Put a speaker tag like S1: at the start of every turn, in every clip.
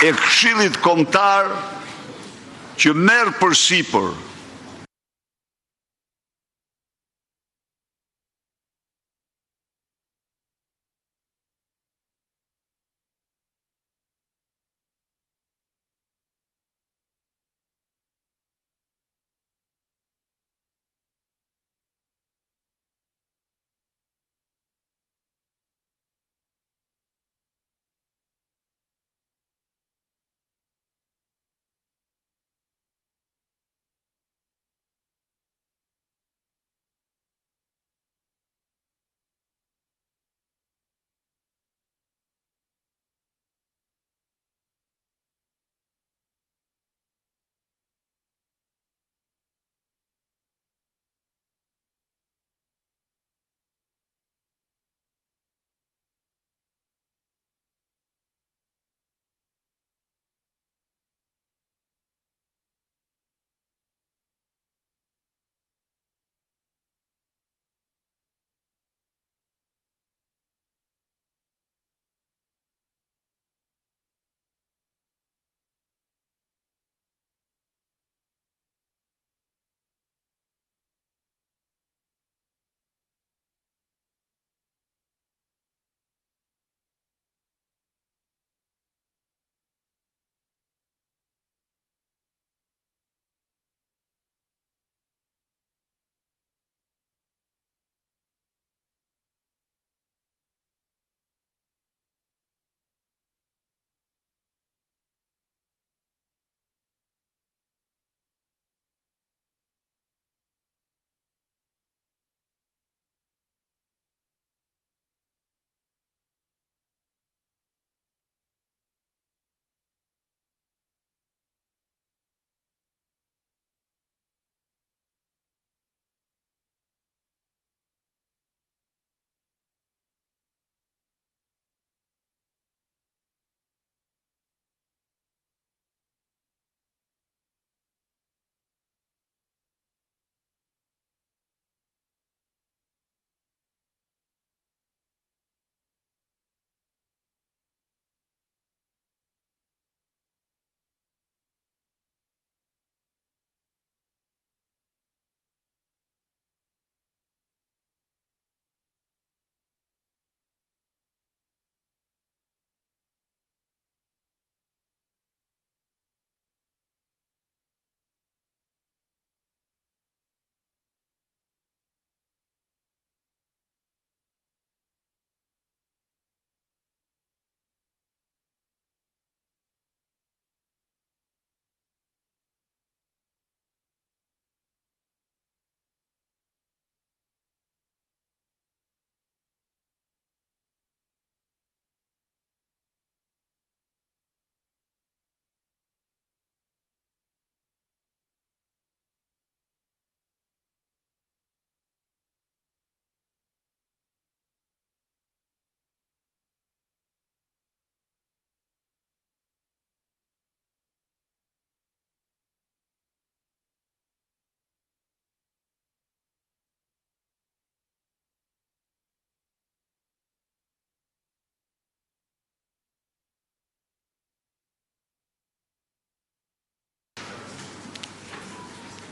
S1: e Këshillit Kombëtar që merr përsipër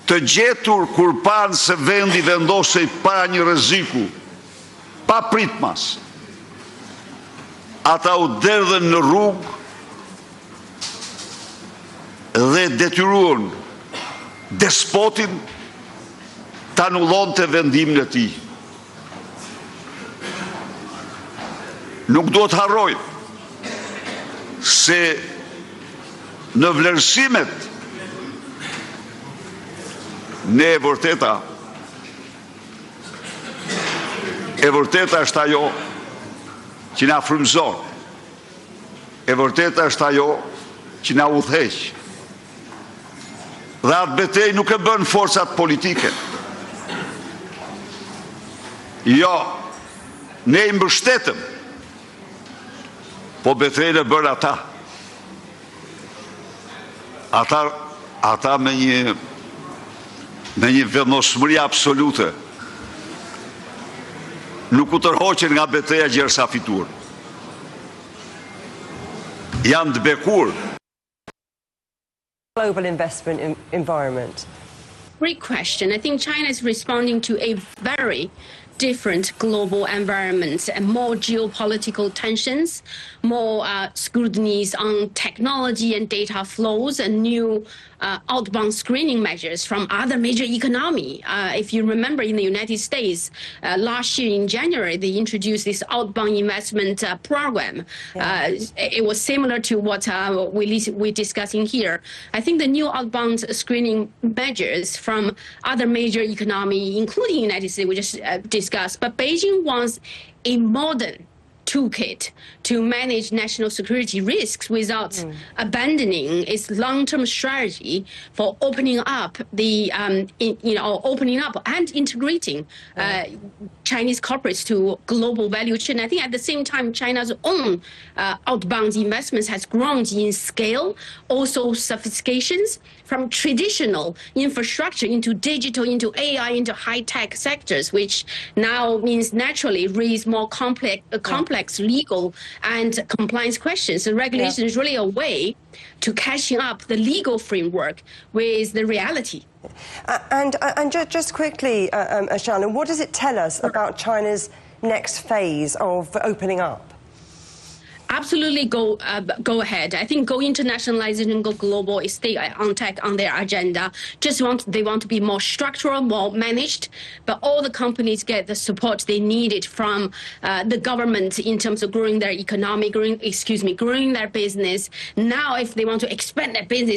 S1: të gjetur kur panë se vendi vendosej para një rreziku, pa pritmas. Ata u derdhen në rrugë dhe detyruan despotin të anullonte vendimin e tij. Nuk duhet harrojmë se në vlerësimet ne e vërteta është ajo që na frymëzon. E vërteta është ajo që na udhëheq. Dhe atë betejë nuk e bën forcat politike. Jo, ne i mbështetëm, po betejën e bën ata. Ata me një vendosmëri absolute nuk u tërhoqen nga betejë gjersa fituar. Janë të bekur
S2: global investment environment?
S3: Great question. I think China is responding to a very different global environment and more geopolitical tensions, more scrutinies on technology and data flows, and new outbound screening measures from other major economy. If you remember, in the United States, last year in January, they introduced this outbound investment program. Yeah. It was similar to what we're discussing here. I think the new outbound screening measures from other major economy, including United States, we just discussed, but Beijing wants a modern toolkit to manage national security risks without abandoning its long-term strategy for opening up the, opening up and integrating Chinese corporates to global value chain. I think at the same time, China's own outbound investments has grown in scale, also sophistications from traditional infrastructure into digital, into AI, into high-tech sectors, which now means naturally raise more complex legal and compliance questions. So regulation is really a way to catching up the legal framework with the reality.
S2: And just quickly, Shannon, what does it tell us about China's next phase of opening up?
S3: Absolutely go ahead. I think go internationalization and go global is stay on their agenda. They want to be more structural, more managed, but all the companies get the support they needed from the government in terms of growing their economy, growing their business. Now, if they want to expand their business